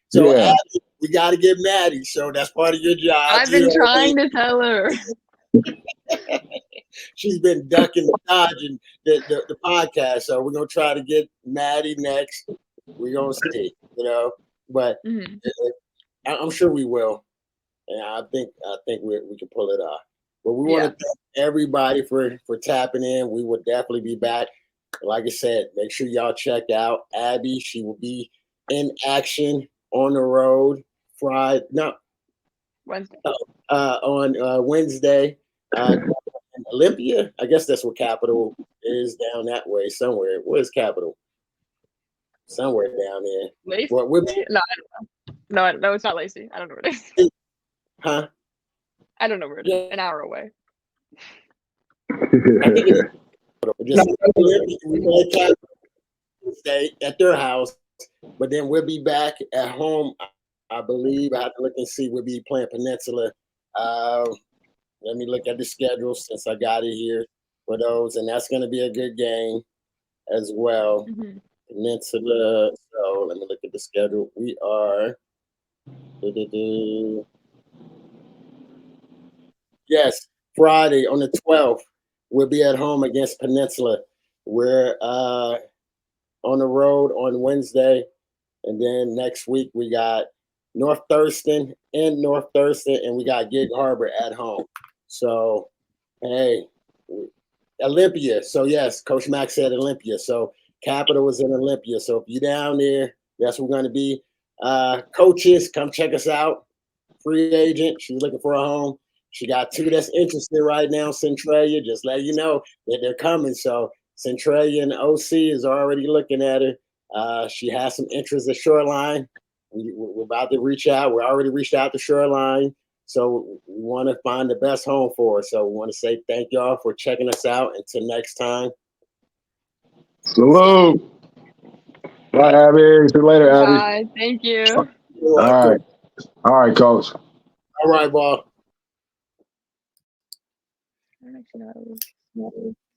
So, Yeah. Abby, we got to get Maddie. So that's part of your job. I've been trying to tell her. She's been ducking and dodging the podcast. So we're going to try to get Maddie next. We're going to see, but Mhm. I'm sure we will. And I think we can pull it off. But we want to thank everybody for tapping in. We will definitely be back. Like I said, make sure y'all check out Abby. She will be in action on the road Wednesday. on Wednesday. Olympia, I guess that's what Capital is down that way somewhere. Where's Capital? Somewhere down there. Lacey? Well, we'll No, No, it's not Lacey. I don't know where it is. Huh? I don't know where it is. Yeah. An hour away. I think it is. Just we're going to stay at their house, but then we'll be back at home. I believe I have to look and see. We'll be playing Peninsula. Let me look at the schedule since I got it here for those, and that's going to be a good game as well. Mhm. Peninsula. So let me look at the schedule. We are. Yes, Friday on the 12th, we'll be at home against Peninsula. We're on the road on Wednesday, and then next week we got North Thurston and we got Gig Harbor at home. So, hey, Olympia. So yes, Coach Mack said Olympia. So Capital was in Olympia. So if you're down there, that's where we're going to be. Coaches, come check us out. Free agent. She's looking for a home. She got 2 that's interested right now. Centralia, just let you know that they're coming. So Centralia and OC is already looking at her. She has some interest at Shoreline. We're about to reach out. We already reached out to Shoreline. So we want to find the best home for her. So we want to say thank y'all for checking us out. Until next time. Salute. Bye, Abby. See you later, Abby. Bye. Thank you. You're All welcome. right. All right, coach. All right, ball. I don't actually know how to